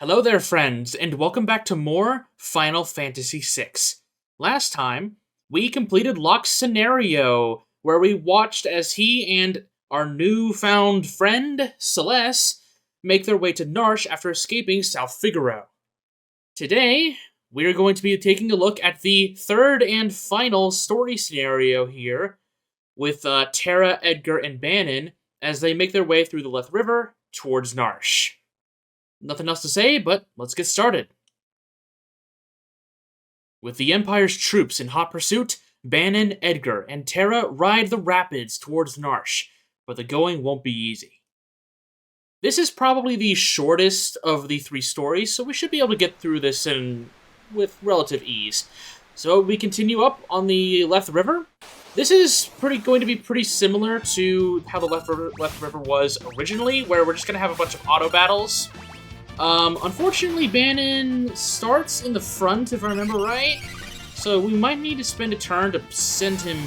Hello there, friends, and welcome back to more Final Fantasy VI. Last time, we completed Locke's scenario, where we watched as he and our newfound friend, Celeste, make their way to Narshe after escaping South Figaro. Today, we are going to be taking a look at the third and final story scenario here, with Terra, Edgar, and Bannon as they make their way through the Leth River towards Narshe. Nothing else to say, but let's get started. With the Empire's troops in hot pursuit, Bannon, Edgar, and Terra ride the rapids towards Narshe, but the going won't be easy. This is probably the shortest of the three stories, so we should be able to get through this with relative ease. So we continue up on the Leth River. This is going to be pretty similar to how the Leth River was originally, where we're just going to have a bunch of auto battles. Unfortunately, Bannon starts in the front, if I remember right. So we might need to spend a turn to send him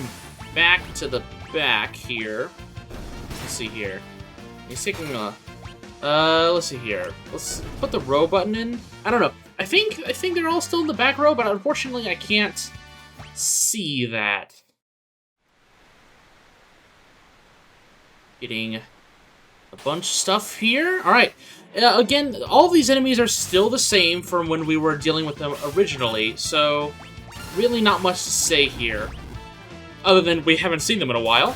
back to the back here. Let's see here. He's taking a... let's see here. Let's put the row button in. I don't know. I think they're all still in the back row, but unfortunately I can't see that. Getting a bunch of stuff here. Alright. Again, all of these enemies are still the same from when we were dealing with them originally, so really not much to say here. Other than we haven't seen them in a while.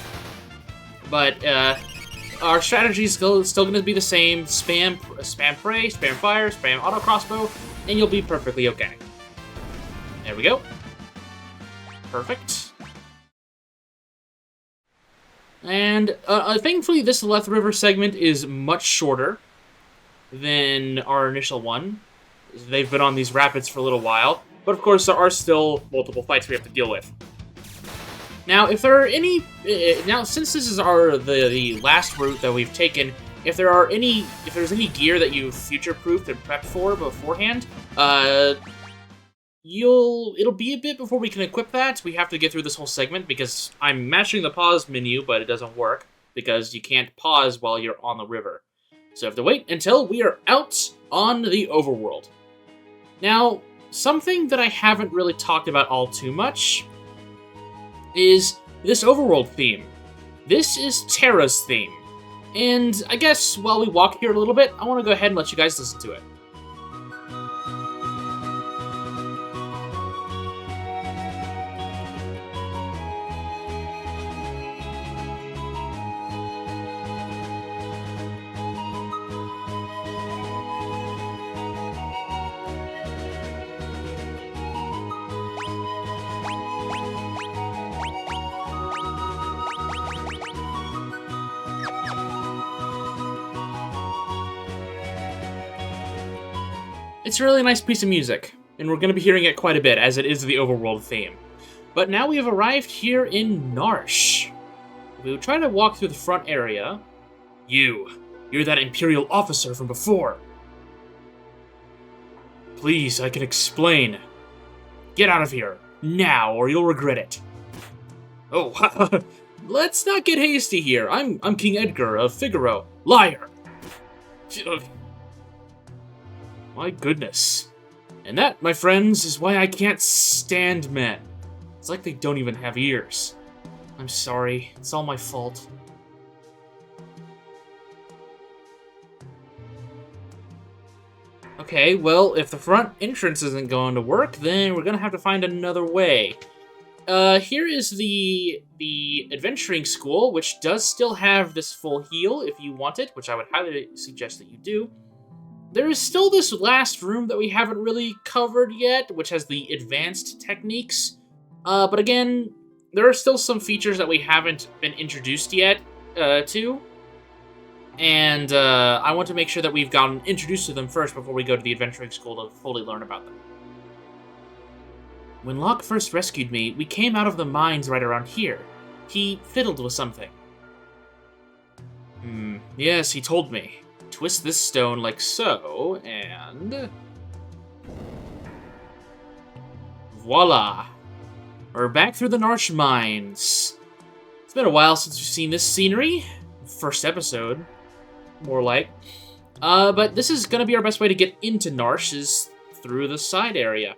But our strategy is still going to be the same. Spam prey, spam fire, spam auto crossbow, and you'll be perfectly okay. There we go. Perfect. And thankfully this Leth River segment is much shorter than our initial one. They've been on these rapids for a little while, but of course there are still multiple fights we have to deal with. Now, if there are any... now, since this is the last route that we've taken, if there's any gear that you've future-proofed and prepped for beforehand, it'll be a bit before we can equip that. We have to get through this whole segment because I'm mashing the pause menu, but it doesn't work because you can't pause while you're on the river. So I have to wait until we are out on the overworld. Now, something that I haven't really talked about all too much is this overworld theme. This is Terra's theme. And I guess while we walk here a little bit, I want to go ahead and let you guys listen to it. It's a really nice piece of music, and we're going to be hearing it quite a bit, as it is the overworld theme. But now we have arrived here in Narshe. We'll try to walk through the front area. You're that Imperial officer from before. Please, I can explain. Get out of here, now, or you'll regret it. Oh, let's not get hasty here. I'm King Edgar of Figaro. Liar! My goodness. And that, my friends, is why I can't stand men. It's like they don't even have ears. I'm sorry. It's all my fault. Okay, well, if the front entrance isn't going to work, then we're gonna have to find another way. Here is the adventuring school, which does still have this full heal if you want it, which I would highly suggest that you do. There is still this last room that we haven't really covered yet, which has the advanced techniques. But again, there are still some features that we haven't been introduced yet to. And I want to make sure that we've gotten introduced to them first before we go to the adventuring school to fully learn about them. When Locke first rescued me, we came out of the mines right around here. He fiddled with something. Yes, he told me. Twist this stone like so, and... voila! We're back through the Narshe mines. It's been a while since we've seen this scenery. First episode, more like. But this is gonna be our best way to get into Narshe, is through the side area.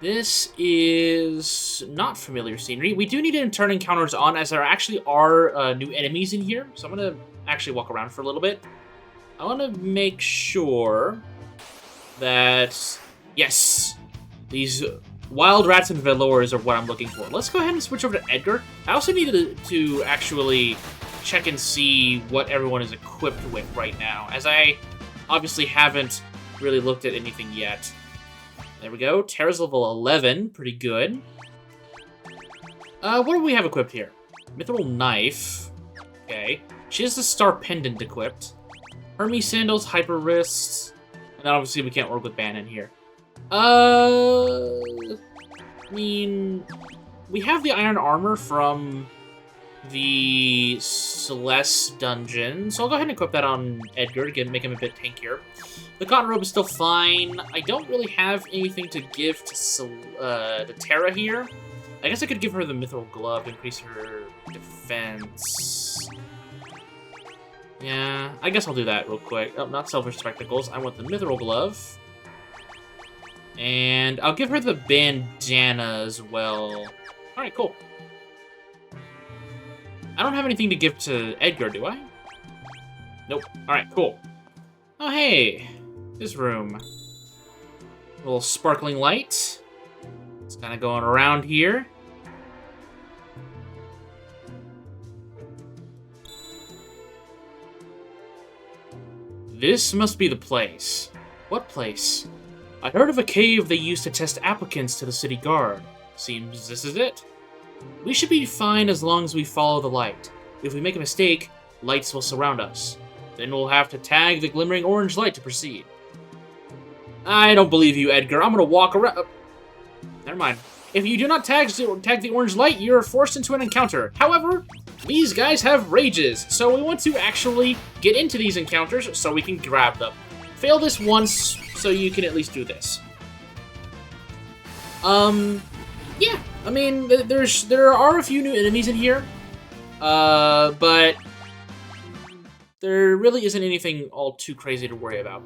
This is not familiar scenery. We do need to turn encounters on, as there actually are new enemies in here. So I'm gonna actually walk around for a little bit. I want to make sure that, yes, these wild rats and velours are what I'm looking for. Let's go ahead and switch over to Edgar. I also needed to actually check and see what everyone is equipped with right now, as I obviously haven't really looked at anything yet. There we go. Terra's level 11. Pretty good. What do we have equipped here? Mithril Knife. Okay. She has the Star Pendant equipped. Hermes Sandals, Hyper Wrists. And then obviously we can't work with Bannon here. I mean, we have the Iron Armor from the Celeste dungeon, so I'll go ahead and equip that on Edgar to make him a bit tankier. The Cotton Robe is still fine. I don't really have anything to give to Terra here. I guess I could give her the Mithril Glove to increase her defense. Yeah, I guess I'll do that real quick. Oh, not Silver Spectacles. I want the Mithril Glove. And I'll give her the bandana as well. Alright, cool. I don't have anything to give to Edgar, do I? Nope. Alright, cool. Oh, hey. This room. A little sparkling light. It's kind of going around here. This must be the place. What place? I heard of a cave they used to test applicants to the city guard. Seems this is it. We should be fine as long as we follow the light. If we make a mistake, lights will surround us. Then we'll have to tag the glimmering orange light to proceed. I don't believe you, Edgar. I'm gonna walk around... Never mind. If you do not tag the orange light, you're forced into an encounter. However, these guys have rages, so we want to actually get into these encounters so we can grab them. Fail this once, so you can at least do this. Yeah, I mean, there are a few new enemies in here, but there really isn't anything all too crazy to worry about.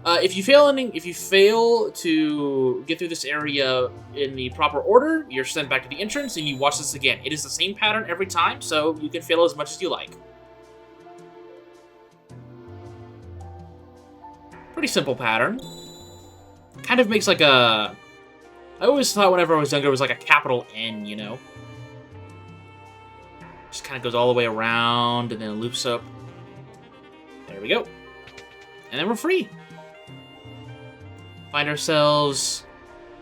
If you fail to get through this area in the proper order, you're sent back to the entrance and you watch this again. It is the same pattern every time, so you can fail as much as you like. Pretty simple pattern. Kind of makes like a... I always thought whenever I was younger it was like a capital N, you know? Just kind of goes all the way around and then loops up. There we go. And then we're free. Find ourselves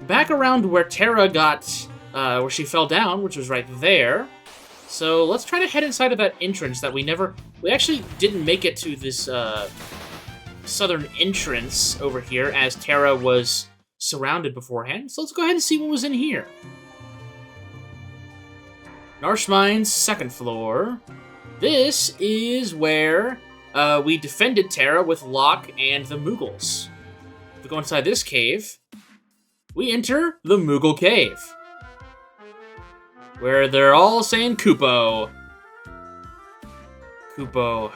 back around where Terra got, where she fell down, which was right there. So let's try to head inside of that entrance that we actually didn't make it to this, southern entrance over here, as Terra was surrounded beforehand. So let's go ahead and see what was in here. Narshe Mine's second floor. This is where we defended Terra with Locke and the Moogles. If we go inside this cave, we enter the Moogle Cave, where they're all saying Kupo. Kupo.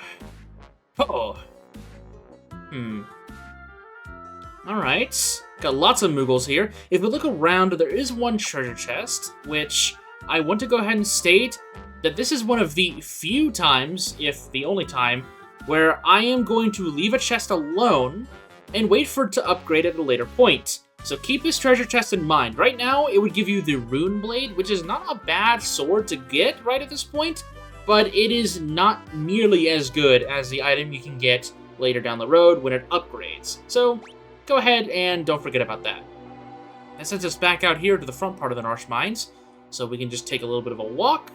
Oh. Alright. Got lots of Moogles here. If we look around, there is one treasure chest, which I want to go ahead and state that this is one of the few times, if the only time, where I am going to leave a chest alone and wait for it to upgrade at a later point. So keep this treasure chest in mind. Right now, it would give you the Rune Blade, which is not a bad sword to get right at this point, but it is not nearly as good as the item you can get later down the road when it upgrades. So go ahead and don't forget about that. That sends us back out here to the front part of the Narshe Mines, so we can just take a little bit of a walk.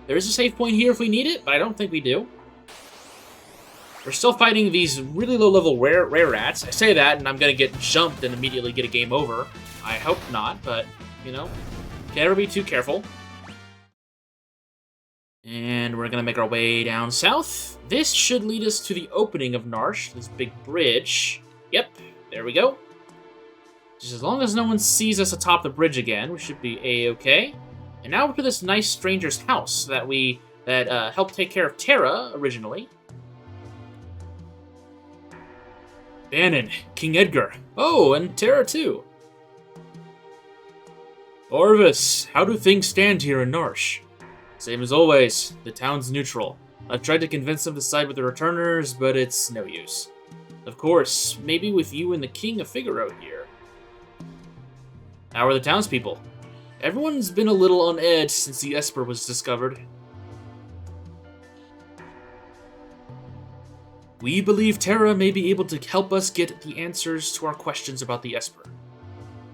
There is a save point here if we need it, but I don't think we do. We're still fighting these really low-level rare rats. I say that, and I'm gonna get jumped and immediately get a game over. I hope not, but, you know, can't ever be too careful. And we're gonna make our way down south. This should lead us to the opening of Narshe, this big bridge. Yep, there we go. Just as long as no one sees us atop the bridge again, we should be a-okay. And now we're to this nice stranger's house that helped take care of Terra originally. Bannon, King Edgar. Oh, and Terra too. Orvis, how do things stand here in Narshe? Same as always, the town's neutral. I've tried to convince them to side with the returners, but it's no use. Of course, maybe with you and the King of Figaro here. How are the townspeople? Everyone's been a little on edge since the Esper was discovered. We believe Terra may be able to help us get the answers to our questions about the Esper.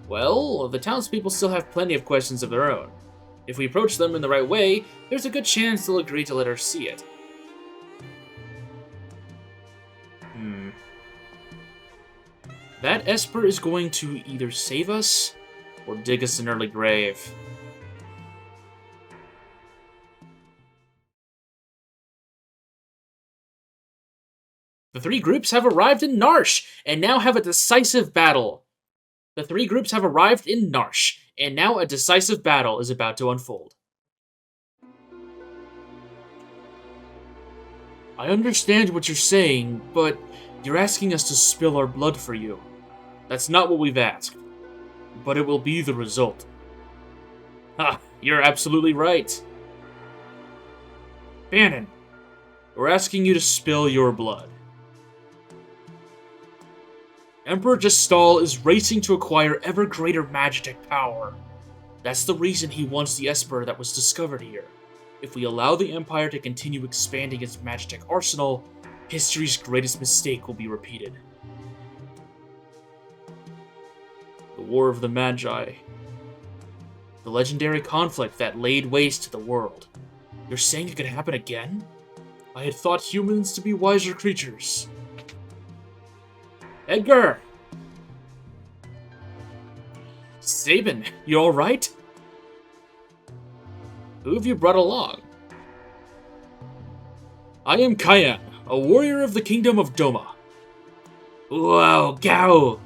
Well, the townspeople still have plenty of questions of their own. If we approach them in the right way, there's a good chance they'll agree to let us see it. That Esper is going to either save us or dig us an early grave. The three groups have arrived in Narshe and now have a decisive battle. The three groups have arrived in Narshe, and now a decisive battle is about to unfold. I understand what you're saying, but you're asking us to spill our blood for you. That's not what we've asked, but it will be the result. Ha, you're absolutely right. Bannon, we're asking you to spill your blood. Emperor Gestal is racing to acquire ever greater magitek power. That's the reason he wants the Esper that was discovered here. If we allow the Empire to continue expanding its magitek arsenal, history's greatest mistake will be repeated. The War of the Magi. The legendary conflict that laid waste to the world. You're saying it could happen again? I had thought humans to be wiser creatures. Edgar! Sabin, you alright? Who have you brought along? I am Kayan, a warrior of the Kingdom of Doma. Whoa, Gao!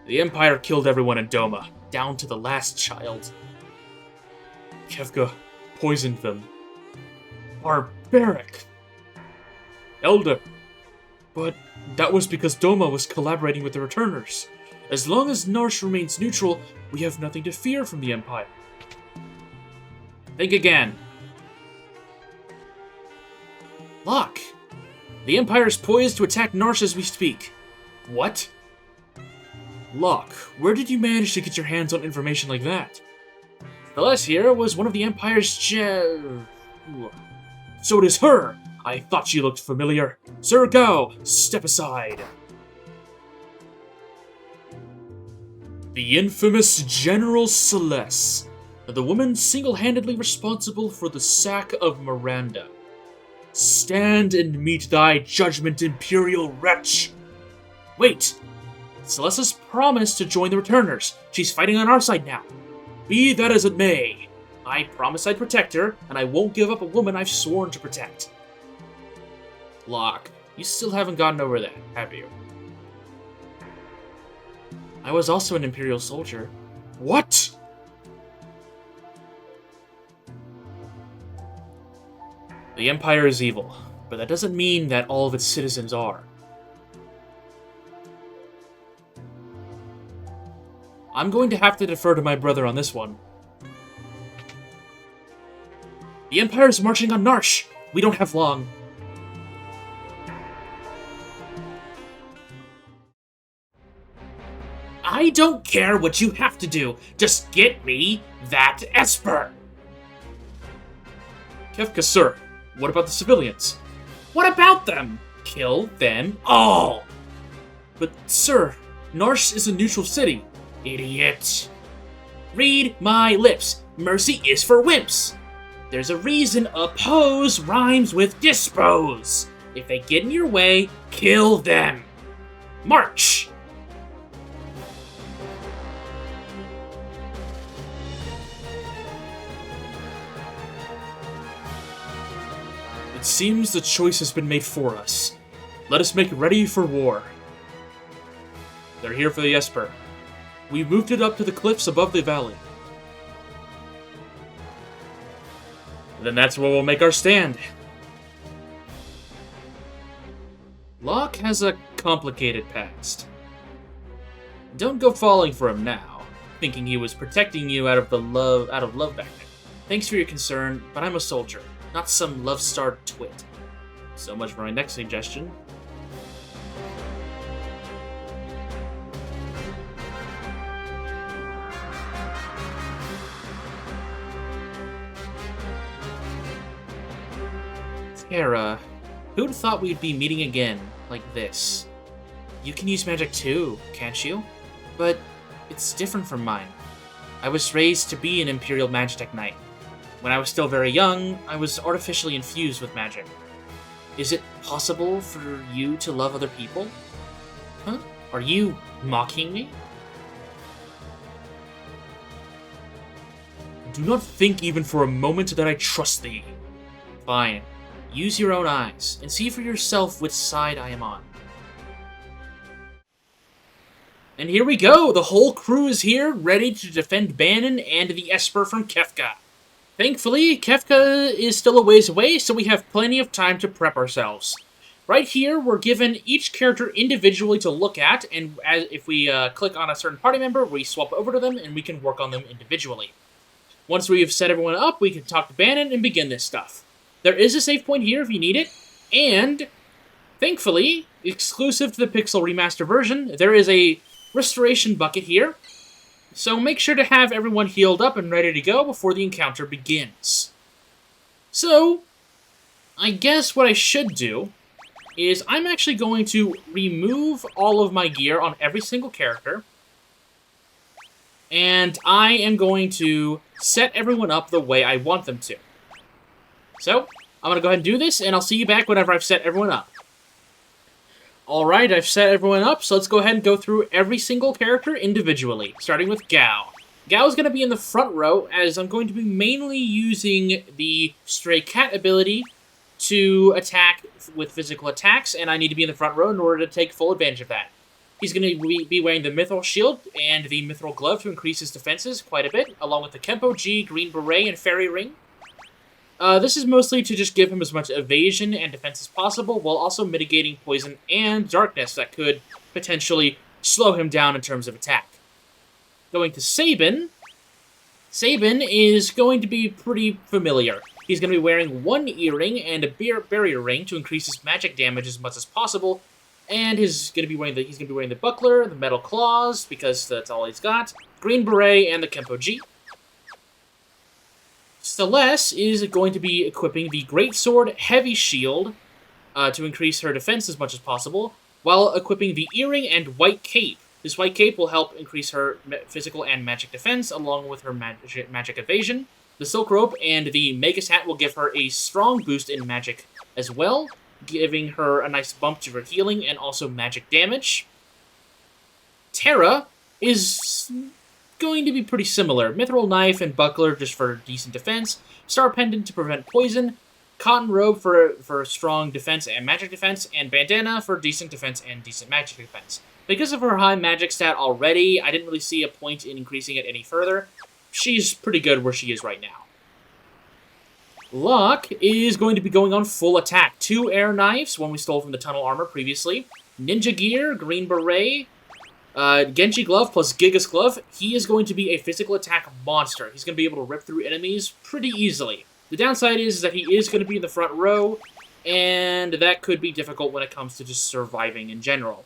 The Empire killed everyone in Doma, down to the last child. Kefka poisoned them. Barbaric! Elder! But that was because Doma was collaborating with the Returners. As long as Narshe remains neutral, we have nothing to fear from the Empire. Think again. Locke! The Empire is poised to attack Narshe as we speak. What? Locke, where did you manage to get your hands on information like that? Celeste here was one of the Empire's So it is her! I thought she looked familiar. Sir Gao, step aside. The infamous General Celeste, the woman single-handedly responsible for the sack of Miranda. Stand and meet thy judgment, Imperial wretch! Wait! Celeste has promised to join the Returners. She's fighting on our side now. Be that as it may, I promised I'd protect her, and I won't give up a woman I've sworn to protect. Locke, you still haven't gotten over that, have you? I was also an Imperial soldier. What? The Empire is evil, but that doesn't mean that all of its citizens are. I'm going to have to defer to my brother on this one. The Empire is marching on Narshe! We don't have long. I don't care what you have to do. Just get me that Esper! Kefka, sir, what about the civilians? What about them? Kill them all! But, sir, Narshe is a neutral city. Idiot. Read my lips. Mercy is for wimps. There's a reason oppose rhymes with dispose. If they get in your way, kill them. March! It seems the choice has been made for us. Let us make ready for war. They're here for the Esper. We moved it up to the cliffs above the valley. Then that's where we'll make our stand. Locke has a complicated past. Don't go falling for him now, thinking he was protecting you out of love back then. Thanks for your concern, but I'm a soldier, not some love-starved twit. So much for my next suggestion. Terra, who'd thought we'd be meeting again, like this? You can use magic too, can't you? But it's different from mine. I was raised to be an Imperial Magitech Knight. When I was still very young, I was artificially infused with magic. Is it possible for you to love other people? Huh? Are you mocking me? Do not think even for a moment that I trust thee. Fine. Use your own eyes, and see for yourself which side I am on. And here we go! The whole crew is here, ready to defend Bannon and the Esper from Kefka. Thankfully, Kefka is still a ways away, so we have plenty of time to prep ourselves. Right here, we're given each character individually to look at, and if we click on a certain party member, we swap over to them, and we can work on them individually. Once we have set everyone up, we can talk to Bannon and begin this stuff. There is a save point here if you need it, and, thankfully, exclusive to the Pixel Remaster version, there is a restoration bucket here, so make sure to have everyone healed up and ready to go before the encounter begins. So, I guess what I should do is I'm actually going to remove all of my gear on every single character, and I am going to set everyone up the way I want them to. So, I'm going to go ahead and do this, and I'll see you back whenever I've set everyone up. Alright, I've set everyone up, so let's go ahead and go through every single character individually, starting with Gao. Gao is going to be in the front row, as I'm going to be mainly using the Stray Cat ability to attack with physical attacks, and I need to be in the front row in order to take full advantage of that. He's going to be wearing the Mithril Shield and the Mithril Glove to increase his defenses quite a bit, along with the Kempo G, Green Beret, and Fairy Ring. This is mostly to just give him as much evasion and defense as possible, while also mitigating poison and darkness that could potentially slow him down in terms of attack. Going to Sabin. Sabin is going to be pretty familiar. He's going to be wearing one earring and a barrier ring to increase his magic damage as much as possible, and he's going to be wearing the buckler, the metal claws, because that's all he's got, Green Beret, and the Kempo G. Celeste is going to be equipping the Great Sword Heavy Shield to increase her defense as much as possible, while equipping the Earring and White Cape. This White Cape will help increase her physical and magic defense, along with her magic evasion. The Silk Rope and the Magus Hat will give her a strong boost in magic as well, giving her a nice bump to her healing and also magic damage. Terra is going to be pretty similar. Mithril Knife and Buckler just for decent defense, Star Pendant to prevent poison, Cotton Robe for strong defense and magic defense, and Bandana for decent defense and decent magic defense. Because of her high magic stat already, I didn't really see a point in increasing it any further. She's pretty good where she is right now. Locke is going to be going on full attack. 2 air knives, one we stole from the tunnel armor previously, Ninja Gear, Green Beret, Genji Glove plus Gigas Glove. He is going to be a physical attack monster. He's going to be able to rip through enemies pretty easily. The downside is that he is going to be in the front row, and that could be difficult when it comes to just surviving in general.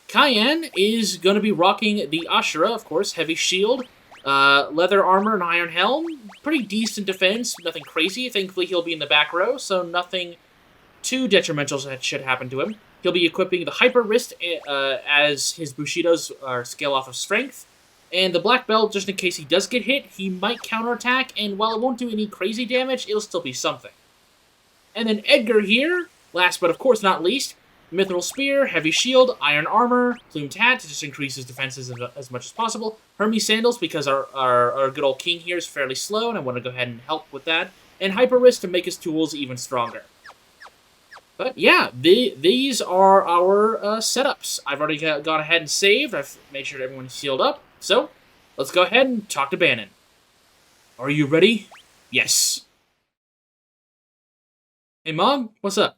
Cayenne is going to be rocking the Ashura, of course, heavy shield, leather armor and iron helm. Pretty decent defense, nothing crazy. Thankfully, he'll be in the back row, so nothing too detrimental that should happen to him. He'll be equipping the Hyper Wrist as his Bushidos are scale off of strength. And the Black Belt, just in case he does get hit, he might counterattack, and while it won't do any crazy damage, it'll still be something. And then Edgar here, last but of course not least, Mithril Spear, Heavy Shield, Iron Armor, Plumed Hat to just increase his defenses as much as possible, Hermes Sandals because our good old king here is fairly slow, and I want to go ahead and help with that, and Hyper Wrist to make his tools even stronger. But yeah, these are our setups. I've already gone ahead and saved. I've made sure everyone's healed up. So, let's go ahead and talk to Bannon. Are you ready? Yes. Hey, Mom, what's up?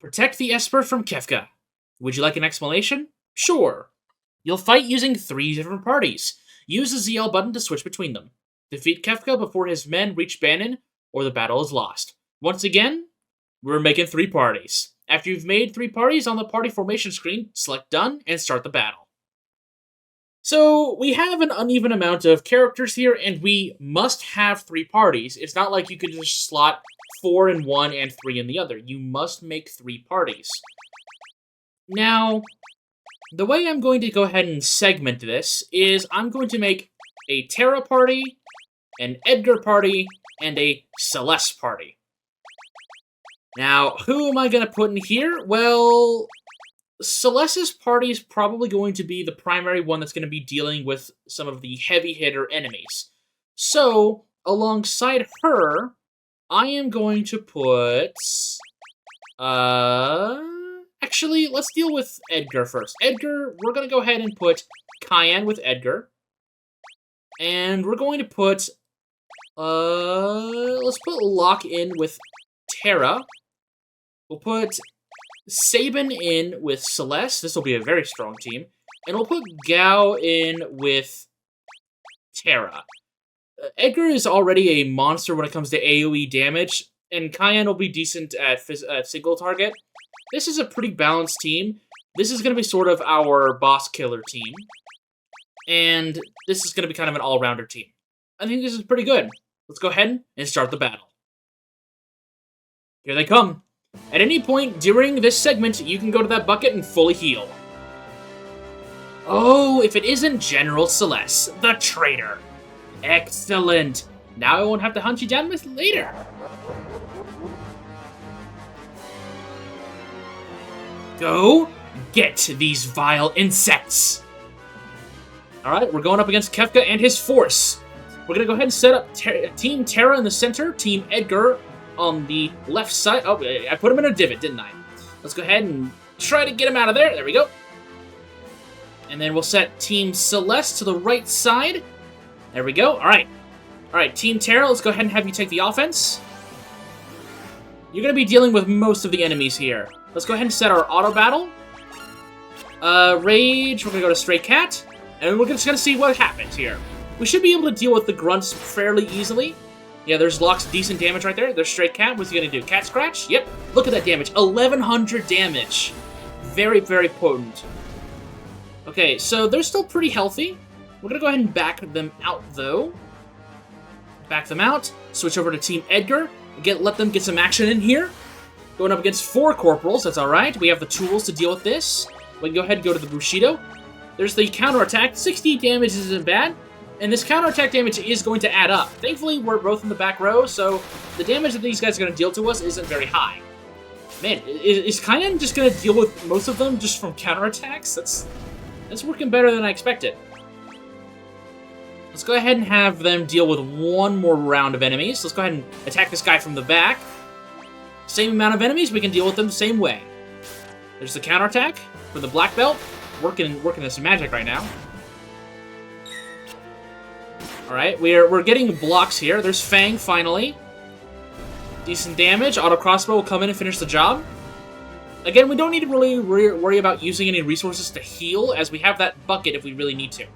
Protect the Esper from Kefka. Would you like an explanation? Sure. You'll fight using 3 different parties. Use the ZL button to switch between them. Defeat Kefka before his men reach Banon, or the battle is lost. Once again, we're making 3 parties. After you've made 3 parties on the party formation screen, select Done and start the battle. So, we have an uneven amount of characters here, and we must have 3 parties. It's not like you could just slot 4 in one and 3 in the other. You must make 3 parties. Now, the way I'm going to go ahead and segment this is I'm going to make a Terra party, an Edgar party, and a Celeste party. Now, who am I going to put in here? Well, Celeste's party is probably going to be the primary one that's going to be dealing with some of the heavy hitter enemies. So, alongside her, I am going to put... Actually, let's deal with Edgar first. Edgar, we're going to go ahead and put Cayenne with Edgar. And we're going to put... let's put Locke in with Terra. We'll put Sabin in with Celeste. This will be a very strong team. And we'll put Gao in with Terra. Edgar is already a monster when it comes to AoE damage, and Cayenne will be decent at single target. This is a pretty balanced team. This is going to be sort of our boss killer team. And this is going to be kind of an all-rounder team. I think this is pretty good. Let's go ahead and start the battle. Here they come. At any point during this segment, you can go to that bucket and fully heal. Oh, if it isn't General Celeste, the traitor. Excellent. Now I won't have to hunt you down later. Go get these vile insects. Alright, we're going up against Kefka and his force. We're going to go ahead and set up Team Terra in the center, Team Edgar on the left side. Oh, I put him in a divot, didn't I? Let's go ahead and try to get him out of there. There we go. And then we'll set Team Celeste to the right side. There we go. Alright. Alright, Team Terra, let's go ahead and have you take the offense. You're going to be dealing with most of the enemies here. Let's go ahead and set our auto battle. Rage, we're going to go to Stray Cat. And we're just going to see what happens here. We should be able to deal with the grunts fairly easily. Yeah, there's Locke's decent damage right there. There's Stray Cat. What's he going to do? Cat Scratch? Yep. Look at that damage. 1,100 damage. Very, very potent. Okay, so they're still pretty healthy. We're going to go ahead and back them out, though. Back them out. Switch over to Team Edgar. Let them get some action in here. Going up against 4 Corporals. That's all right. We have the tools to deal with this. We can go ahead and go to the Bushido. There's the counterattack. 60 damage isn't bad. And this counterattack damage is going to add up. Thankfully, we're both in the back row, so the damage that these guys are going to deal to us isn't very high. Man, is Cayenne just going to deal with most of them just from counterattacks? That's working better than I expected. Let's go ahead and have them deal with one more round of enemies. Let's go ahead and attack this guy from the back. Same amount of enemies, we can deal with them the same way. There's the counterattack for the black belt. Working this magic right now. Alright, we're getting blocks here. There's Fang, finally. Decent damage. Auto crossbow will come in and finish the job. Again, we don't need to really worry about using any resources to heal, as we have that bucket if we really need to.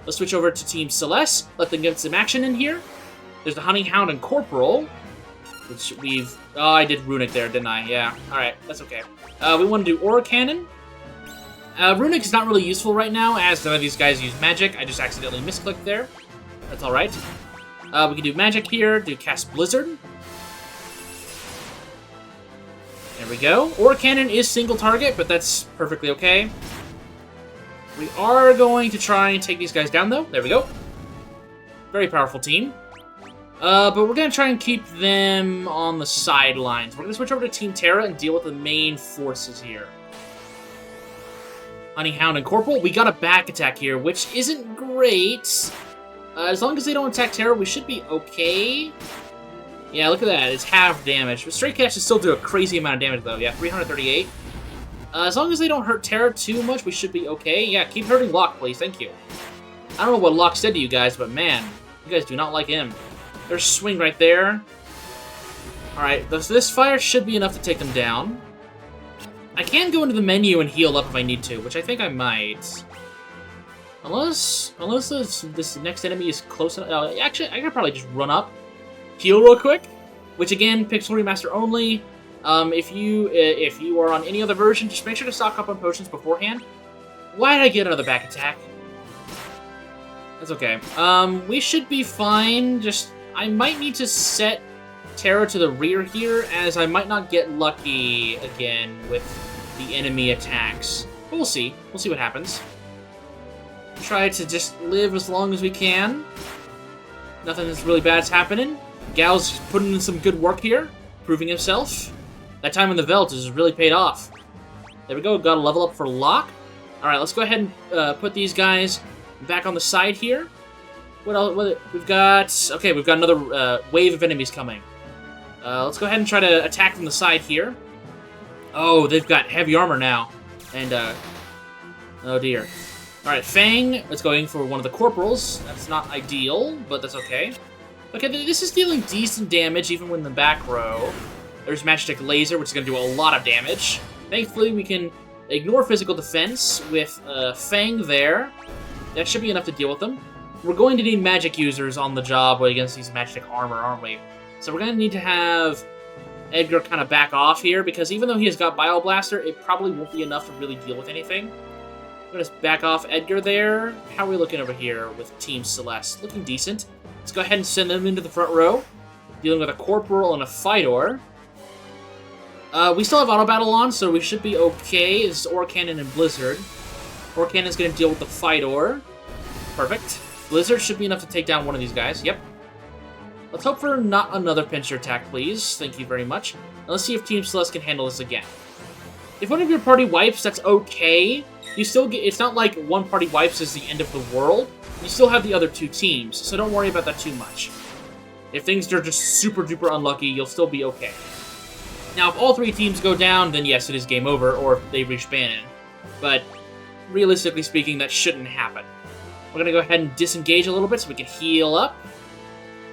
Let's switch over to Team Celeste. Let them get some action in here. There's the Honey Hound and Corporal, which we've... Oh, I did Runic there, didn't I? Yeah. Alright, that's okay. We want to do Aura Cannon. Runic is not really useful right now, as none of these guys use magic. I just accidentally misclicked there. That's alright. We can do magic here, do cast Blizzard. There we go. Aura Cannon is single target, but that's perfectly okay. We are going to try and take these guys down, though. There we go. Very powerful team. But we're going to try and keep them on the sidelines. We're going to switch over to Team Terra and deal with the main forces here. Honey Hound and Corporal. We got a back attack here, which isn't great. As long as they don't attack Terra, we should be okay. Yeah, look at that. It's half damage. But Stray Cat should still do a crazy amount of damage, though. Yeah, 338. As long as they don't hurt Terra too much, we should be okay. Yeah, keep hurting Locke, please. Thank you. I don't know what Locke said to you guys, but man, you guys do not like him. There's Swing right there. Alright, this fire should be enough to take them down. I can go into the menu and heal up if I need to, which I think I might. Unless this next enemy is close enough. Actually, I could probably just run up, heal real quick, which again, Pixel Remaster only. If you are on any other version, just make sure to stock up on potions beforehand. Why did I get another back attack? That's okay. We should be fine. Just, I might need to set Terra to the rear here, as I might not get lucky again with the enemy attacks. But we'll see. We'll see what happens. Try to just live as long as we can. Nothing that's really bad's happening. Gal's putting in some good work here, proving himself. That time in the Veld has really paid off. There we go, got a level up for Locke. Alright, let's go ahead and put these guys back on the side here. What else? We've got... Okay, we've got another wave of enemies coming. Let's go ahead and try to attack from the side here. Oh, they've got heavy armor now. And, oh dear. Alright, Fang is going for one of the corporals. That's not ideal, but that's okay. Okay, this is dealing decent damage even when in the back row. There's Magic Laser, which is going to do a lot of damage. Thankfully, we can ignore physical defense with Fang there. That should be enough to deal with them. We're going to need magic users on the job against these Magic Armor, aren't we? So we're going to need to have Edgar kind of back off here, because even though he has got Bio Blaster, it probably won't be enough to really deal with anything. I'm going to back off Edgar there. How are we looking over here with Team Celeste? Looking decent. Let's go ahead and send them into the front row. Dealing with a Corporal and a Fidor. We still have Auto Battle on, so we should be okay. This is Ore Cannon and Blizzard. Ore Cannon's going to deal with the Fidor. Perfect. Blizzard should be enough to take down one of these guys. Yep. Let's hope for not another pincher attack, please. Thank you very much. And let's see if Team Celeste can handle this again. If one of your party wipes, that's okay. You still get... It's not like one party wipes is the end of the world. You still have the other two teams, so don't worry about that too much. If things are just super duper unlucky, you'll still be okay. Now, if all three teams go down, then yes, it is game over, or if they reach Bannon. But realistically speaking, that shouldn't happen. We're going to go ahead and disengage a little bit so we can heal up.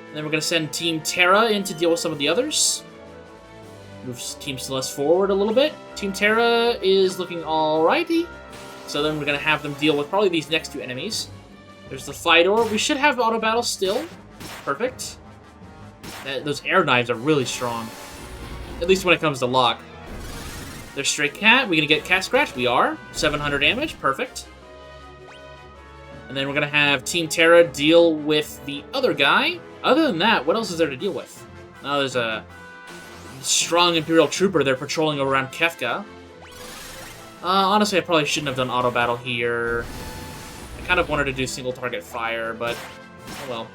And then we're going to send Team Terra in to deal with some of the others. Move Team Celeste forward a little bit. Team Terra is looking alrighty. So then we're going to have them deal with probably these next two enemies. There's the Fidor. We should have auto battle still. Perfect. Those air knives are really strong. At least when it comes to Locke. There's Stray Cat. We gonna get Cat Scratch? We are. 700 damage. Perfect. And then we're gonna have Team Terra deal with the other guy. Other than that, what else is there to deal with? Oh, there's a strong Imperial Trooper there patrolling around Kefka. Honestly, I probably shouldn't have done auto battle here. I kind of wanted to do single target fire, but oh well.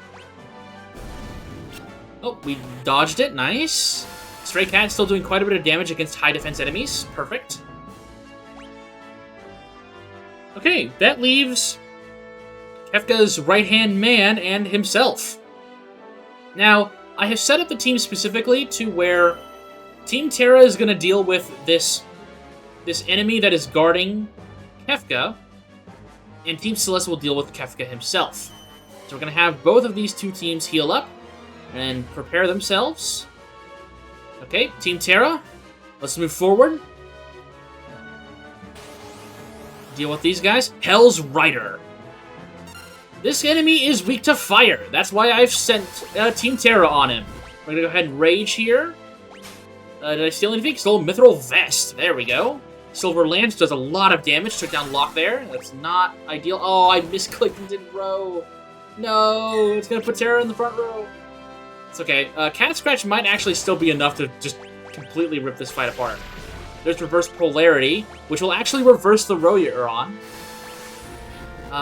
Oh, we dodged it. Nice. Stray Cat still doing quite a bit of damage against high defense enemies. Perfect. Okay, that leaves Kefka's right-hand man and himself. Now, I have set up the team specifically to where Team Terra is going to deal with this enemy that is guarding Kefka, and Team Celeste will deal with Kefka himself. So we're going to have both of these two teams heal up and prepare themselves. Okay, Team Terra, let's move forward. Deal with these guys. Hell's Rider. This enemy is weak to fire. That's why I've sent Team Terra on him. We're going to go ahead and rage here. Did I steal anything? Stole Mithril Vest. There we go. Silver Lance does a lot of damage. Took down Locke there. That's not ideal. Oh, I misclicked and didn't row. No, it's going to put Terra in the front row. It's okay. Cat Scratch might actually still be enough to just completely rip this fight apart. There's Reverse Polarity, which will actually reverse the row you're on.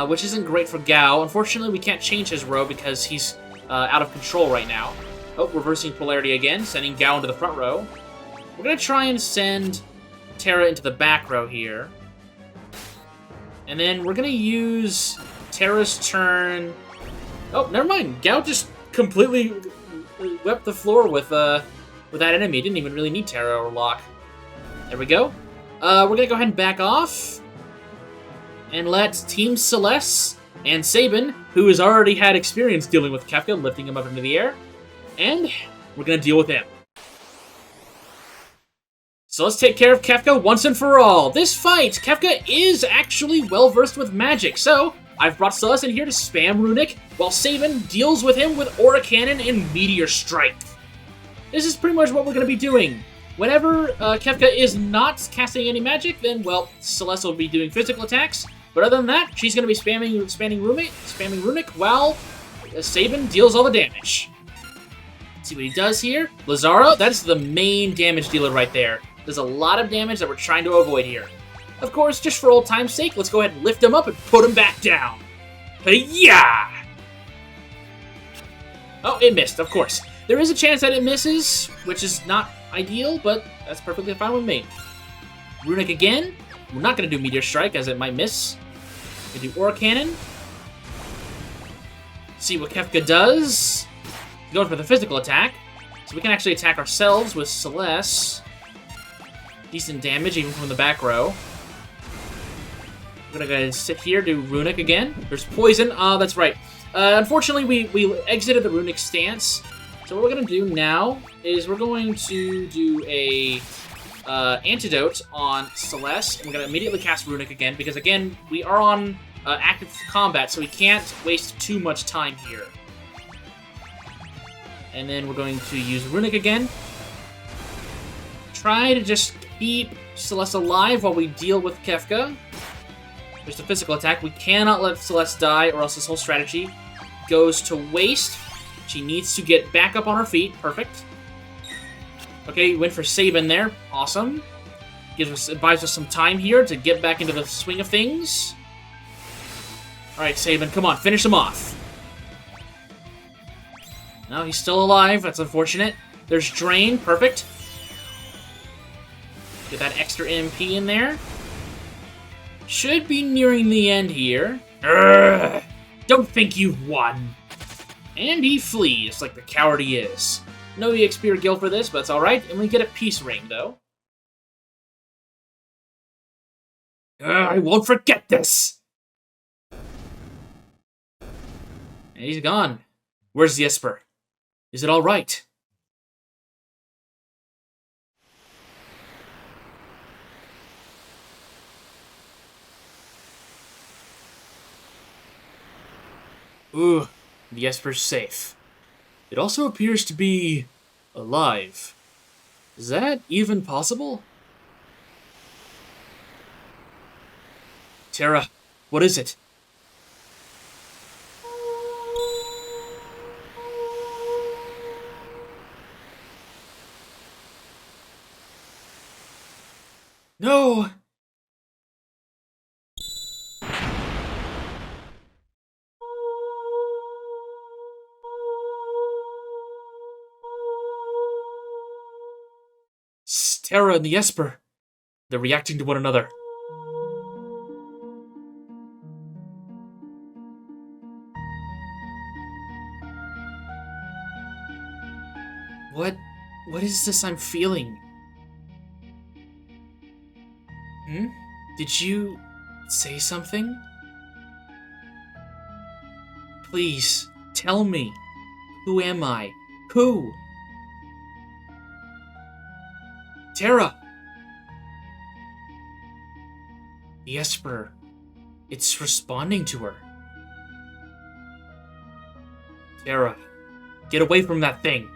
Which isn't great for Gao. Unfortunately, we can't change his row because he's out of control right now. Oh, reversing Polarity again, sending Gao into the front row. We're going to try and send Terra into the back row here. And then we're going to use Terra's turn... Oh, never mind. Gao just completely wept the floor with that enemy. Didn't even really need Terra or Locke. There we go. We're going to go ahead and back off. And let Team Celeste and Sabin, who has already had experience dealing with Kefka, lifting him up into the air. And we're going to deal with him. So let's take care of Kefka once and for all. This fight, Kefka is actually well-versed with magic, so I've brought Celeste in here to spam Runic, while Sabin deals with him with Aura Cannon and Meteor Strike. This is pretty much what we're going to be doing. Whenever Kefka is not casting any magic, then, well, Celeste will be doing physical attacks. But other than that, she's going to be spamming Runic, while Sabin deals all the damage. Let's see what he does here. Lazaro, that's the main damage dealer right there. There's a lot of damage that we're trying to avoid here. Of course, just for old time's sake, let's go ahead and lift him up and put him back down. Hey-ya! Oh, it missed, of course. There is a chance that it misses, which is not ideal, but that's perfectly fine with me. Runic again. We're not going to do Meteor Strike, as it might miss. We do Aura Cannon. See what Kefka does. Going for the physical attack. So we can actually attack ourselves with Celeste. Decent damage, even from the back row. We're gonna go ahead and sit here, do Runic again. There's poison. That's right. Unfortunately, we exited the Runic stance. So what we're gonna do now is we're going to do a antidote on Celeste. And we're gonna immediately cast Runic again, because again, we are on active combat, so we can't waste too much time here. And then we're going to use Runic again. Try to just keep Celeste alive while we deal with Kefka. There's the physical attack. We cannot let Celeste die, or else this whole strategy goes to waste. She needs to get back up on her feet. Perfect. Okay, went for Sabin there. Awesome. Buys us some time here to get back into the swing of things. Alright, Sabin, come on, finish him off. No, he's still alive. That's unfortunate. There's Drain. Perfect. Get that extra MP in there. Should be nearing the end here. Urgh, don't think you've won. And he flees like the coward he is. No EXP or gil for this, but it's alright. And we get a peace ring, though. I won't forget this! And he's gone. Where's the Esper? Is it alright? Ooh, the Esper's safe. It also appears to be alive. Is that even possible? Terra, what is it? No! Terra and the Esper. They're reacting to one another. What is this I'm feeling? Did you say something? Please, tell me. Who am I? Who? Terra! The Esper. It's responding to her. Terra, get away from that thing.